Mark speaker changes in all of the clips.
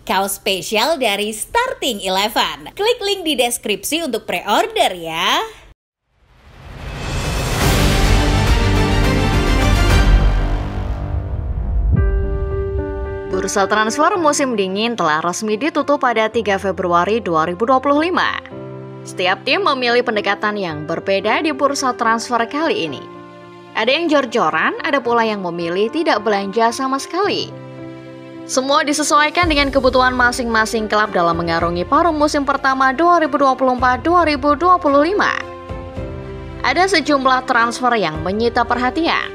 Speaker 1: Kaos spesial dari Starting Eleven. Klik link di deskripsi untuk pre-order ya.
Speaker 2: Bursa transfer musim dingin telah resmi ditutup pada 3 Februari 2025. Setiap tim memilih pendekatan yang berbeda di bursa transfer kali ini. Ada yang jor-joran, ada pula yang memilih tidak belanja sama sekali. Semua disesuaikan dengan kebutuhan masing-masing klub dalam mengarungi paruh musim pertama 2024-2025. Ada sejumlah transfer yang menyita perhatian.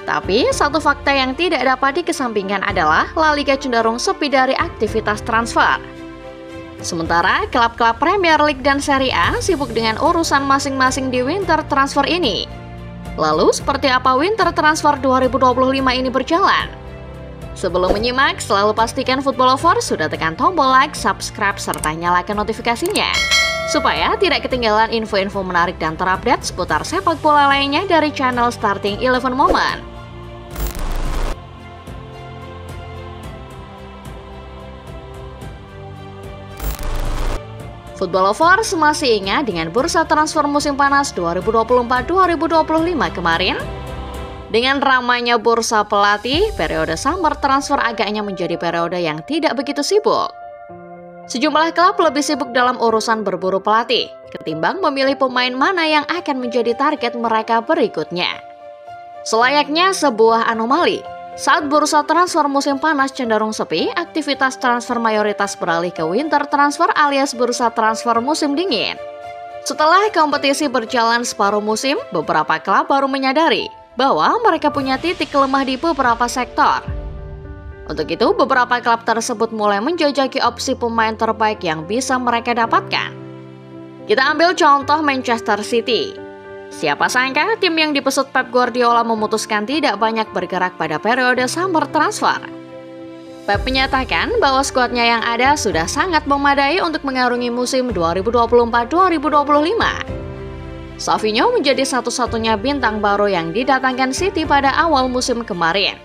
Speaker 2: Tapi satu fakta yang tidak dapat dikesampingkan adalah La Liga cenderung sepi dari aktivitas transfer. Sementara klub-klub Premier League dan Serie A sibuk dengan urusan masing-masing di winter transfer ini. Lalu seperti apa winter transfer 2025 ini berjalan? Sebelum menyimak, selalu pastikan Football Lovers sudah tekan tombol like, subscribe, serta nyalakan notifikasinya. Supaya tidak ketinggalan info-info menarik dan terupdate seputar sepak bola lainnya dari channel Starting Eleven Moment. Football Lovers masih ingat dengan bursa transfer musim panas 2024-2025 kemarin? Dengan ramainya bursa pelatih, periode summer transfer agaknya menjadi periode yang tidak begitu sibuk. Sejumlah klub lebih sibuk dalam urusan berburu pelatih, ketimbang memilih pemain mana yang akan menjadi target mereka berikutnya. Selayaknya sebuah anomali, saat bursa transfer musim panas cenderung sepi, aktivitas transfer mayoritas beralih ke winter transfer alias bursa transfer musim dingin. Setelah kompetisi berjalan separuh musim, beberapa klub baru menyadari bahwa mereka punya titik lemah di beberapa sektor. Untuk itu, beberapa klub tersebut mulai menjajaki opsi pemain terbaik yang bisa mereka dapatkan. Kita ambil contoh Manchester City. Siapa sangka tim yang dipesut Pep Guardiola memutuskan tidak banyak bergerak pada periode summer transfer. Pep menyatakan bahwa skuadnya yang ada sudah sangat memadai untuk mengarungi musim 2024-2025. Savinho menjadi satu-satunya bintang baru yang didatangkan City pada awal musim kemarin.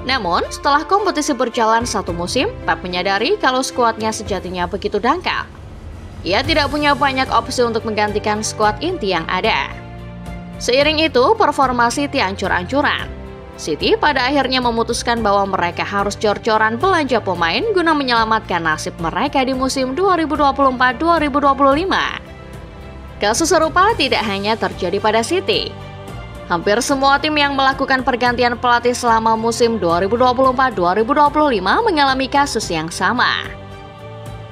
Speaker 2: Namun, setelah kompetisi berjalan satu musim, Pep menyadari kalau skuadnya sejatinya begitu dangkal. Ia tidak punya banyak opsi untuk menggantikan skuad inti yang ada. Seiring itu, performa City ancur-ancuran. City pada akhirnya memutuskan bahwa mereka harus jor-joran belanja pemain guna menyelamatkan nasib mereka di musim 2024-2025. Kasus serupa tidak hanya terjadi pada City. Hampir semua tim yang melakukan pergantian pelatih selama musim 2024-2025 mengalami kasus yang sama.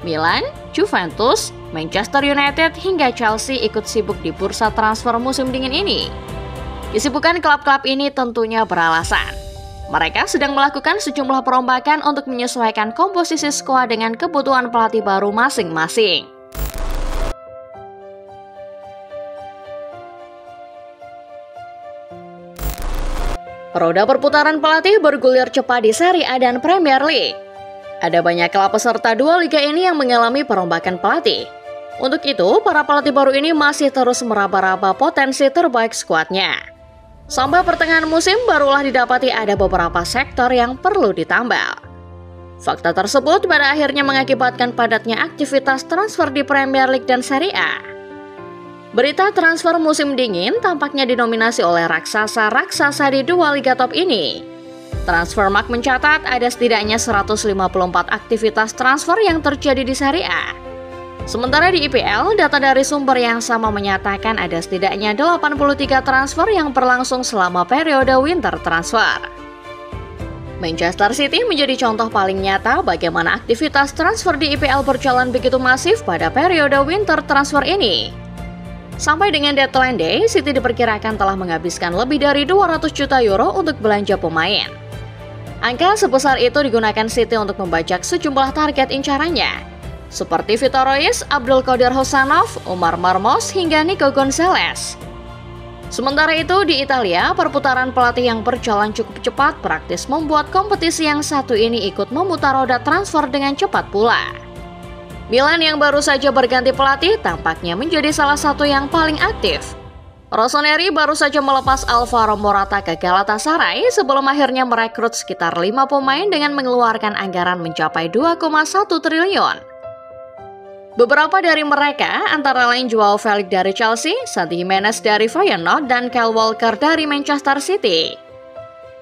Speaker 2: Milan, Juventus, Manchester United hingga Chelsea ikut sibuk di bursa transfer musim dingin ini. Kesibukan klub-klub ini tentunya beralasan. Mereka sedang melakukan sejumlah perombakan untuk menyesuaikan komposisi skuad dengan kebutuhan pelatih baru masing-masing. Roda perputaran pelatih bergulir cepat di Serie A dan Premier League. Ada banyak klub peserta dua liga ini yang mengalami perombakan pelatih. Untuk itu, para pelatih baru ini masih terus meraba-raba potensi terbaik skuadnya. Sampai pertengahan musim barulah didapati ada beberapa sektor yang perlu ditambal. Fakta tersebut pada akhirnya mengakibatkan padatnya aktivitas transfer di Premier League dan Serie A. Berita transfer musim dingin tampaknya didominasi oleh raksasa-raksasa di dua liga top ini. Transfermarkt mencatat ada setidaknya 154 aktivitas transfer yang terjadi di Serie A. Sementara di IPL, data dari sumber yang sama menyatakan ada setidaknya 83 transfer yang berlangsung selama periode winter transfer. Manchester City menjadi contoh paling nyata bagaimana aktivitas transfer di IPL berjalan begitu masif pada periode winter transfer ini. Sampai dengan deadline day, City diperkirakan telah menghabiskan lebih dari 200 juta euro untuk belanja pemain. Angka sebesar itu digunakan City untuk membajak sejumlah target incarannya, seperti Vitor Royce, Abdul Qadir Hosanov, Umar Marmos, hingga Nico Gonzalez. Sementara itu, di Italia, perputaran pelatih yang berjalan cukup cepat praktis membuat kompetisi yang satu ini ikut memutar roda transfer dengan cepat pula. Milan yang baru saja berganti pelatih tampaknya menjadi salah satu yang paling aktif. Rossoneri baru saja melepas Alvaro Morata ke Galatasaray sebelum akhirnya merekrut sekitar 5 pemain dengan mengeluarkan anggaran mencapai 2,1 triliun. Beberapa dari mereka antara lain Joao Felix dari Chelsea, Santi Gimenez dari Feyenoord, dan Kyle Walker dari Manchester City.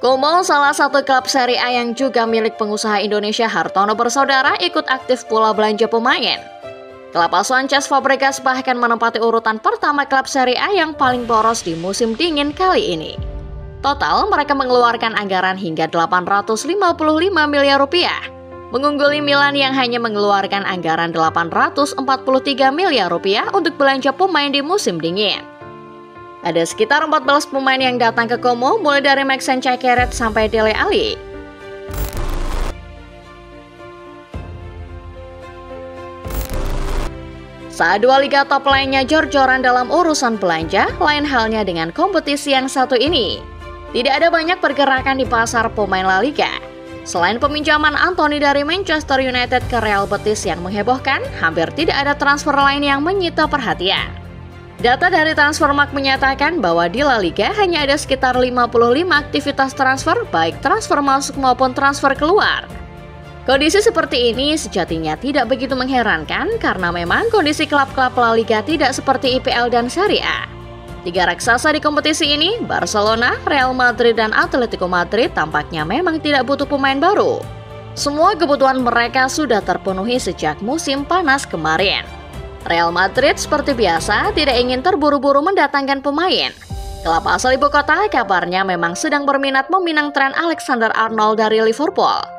Speaker 2: Como, salah satu klub Serie A yang juga milik pengusaha Indonesia Hartono Bersaudara, ikut aktif pula belanja pemain. Klub asuhan Cesc Fabregas bahkan menempati urutan pertama klub Serie A yang paling boros di musim dingin kali ini. Total, mereka mengeluarkan anggaran hingga 855 miliar rupiah, mengungguli Milan yang hanya mengeluarkan anggaran 843 miliar rupiah untuk belanja pemain di musim dingin. Ada sekitar 14 pemain yang datang ke Como, mulai dari Maxence Chekeret sampai Dele Alli. Saat dua liga top lainnya jor-joran dalam urusan belanja, lain halnya dengan kompetisi yang satu ini. Tidak ada banyak pergerakan di pasar pemain La Liga. Selain peminjaman Anthony dari Manchester United ke Real Betis yang menghebohkan, hampir tidak ada transfer lain yang menyita perhatian. Data dari Transfermarkt menyatakan bahwa di La Liga hanya ada sekitar 55 aktivitas transfer, baik transfer masuk maupun transfer keluar. Kondisi seperti ini sejatinya tidak begitu mengherankan karena memang kondisi klub-klub La Liga tidak seperti IPL dan Serie A. Tiga raksasa di kompetisi ini, Barcelona, Real Madrid, dan Atletico Madrid tampaknya memang tidak butuh pemain baru. Semua kebutuhan mereka sudah terpenuhi sejak musim panas kemarin. Real Madrid seperti biasa tidak ingin terburu-buru mendatangkan pemain. Klub asal ibu kota kabarnya memang sedang berminat meminang tren Alexander-Arnold dari Liverpool.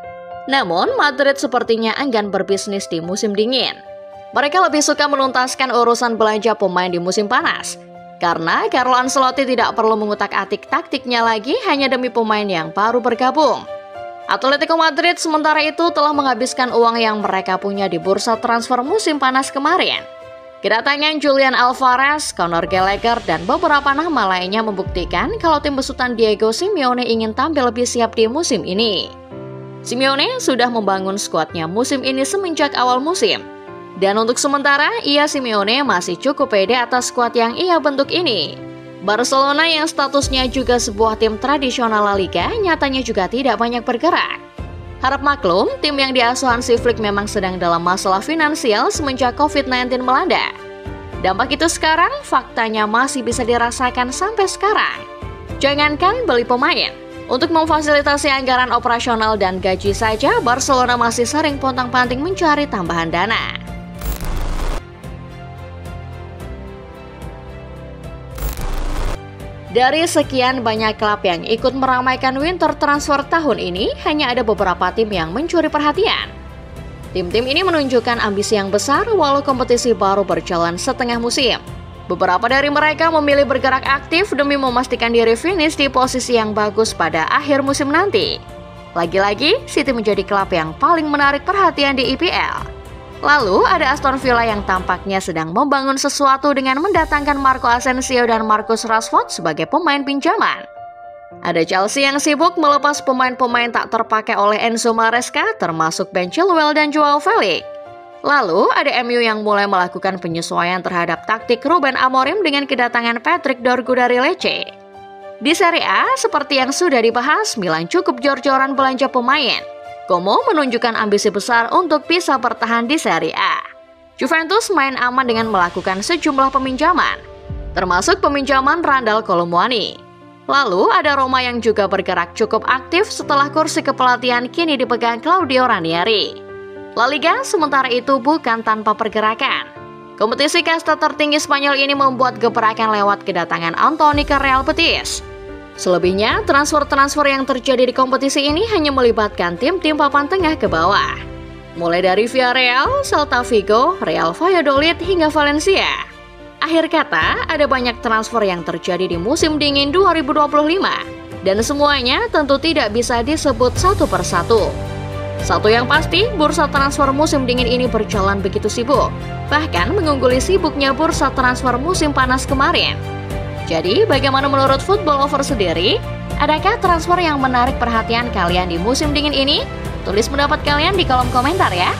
Speaker 2: Namun, Madrid sepertinya enggan berbisnis di musim dingin. Mereka lebih suka menuntaskan urusan belanja pemain di musim panas. Karena Carlo Ancelotti tidak perlu mengutak-atik taktiknya lagi hanya demi pemain yang baru bergabung. Atletico Madrid sementara itu telah menghabiskan uang yang mereka punya di bursa transfer musim panas kemarin. Kedatangan Julian Alvarez, Conor Gallagher, dan beberapa nama lainnya membuktikan kalau tim besutan Diego Simeone ingin tampil lebih siap di musim ini. Simeone sudah membangun skuadnya musim ini semenjak awal musim. Dan untuk sementara, Simeone masih cukup pede atas skuad yang ia bentuk ini. Barcelona yang statusnya juga sebuah tim tradisional La Liga nyatanya juga tidak banyak bergerak. Harap maklum, tim yang diasuh Hansi Flick memang sedang dalam masalah finansial semenjak COVID-19 melanda. Dampak itu sekarang faktanya masih bisa dirasakan sampai sekarang. Jangankan beli pemain, untuk memfasilitasi anggaran operasional dan gaji saja, Barcelona masih sering pontang-panting mencari tambahan dana. Dari sekian banyak klub yang ikut meramaikan winter transfer tahun ini, hanya ada beberapa tim yang mencuri perhatian. Tim-tim ini menunjukkan ambisi yang besar walau kompetisi baru berjalan setengah musim. Beberapa dari mereka memilih bergerak aktif demi memastikan diri finish di posisi yang bagus pada akhir musim nanti. Lagi-lagi, City menjadi klub yang paling menarik perhatian di IPL. Lalu ada Aston Villa yang tampaknya sedang membangun sesuatu dengan mendatangkan Marco Asensio dan Marcus Rashford sebagai pemain pinjaman. Ada Chelsea yang sibuk melepas pemain-pemain tak terpakai oleh Enzo Maresca termasuk Ben Chilwell dan Joao Felix. Lalu ada MU yang mulai melakukan penyesuaian terhadap taktik Ruben Amorim dengan kedatangan Patrick Dorgu dari Lecce. Di Serie A, seperti yang sudah dibahas, Milan cukup jor-joran belanja pemain. Como menunjukkan ambisi besar untuk bisa bertahan di Serie A. Juventus main aman dengan melakukan sejumlah peminjaman, termasuk peminjaman Randal Kolo Muani. Lalu ada Roma yang juga bergerak cukup aktif setelah kursi kepelatihan kini dipegang Claudio Ranieri. La Liga sementara itu bukan tanpa pergerakan. Kompetisi kasta tertinggi Spanyol ini membuat gebrakan lewat kedatangan Anthony ke Real Betis. Selebihnya, transfer-transfer yang terjadi di kompetisi ini hanya melibatkan tim-tim papan tengah ke bawah. Mulai dari Villarreal, Celta Vigo, Real Valladolid hingga Valencia. Akhir kata, ada banyak transfer yang terjadi di musim dingin 2025. Dan semuanya tentu tidak bisa disebut satu persatu. Satu yang pasti, bursa transfer musim dingin ini berjalan begitu sibuk, bahkan mengungguli sibuknya bursa transfer musim panas kemarin. Jadi, bagaimana menurut Football Lover sendiri? Adakah transfer yang menarik perhatian kalian di musim dingin ini? Tulis pendapat kalian di kolom komentar ya!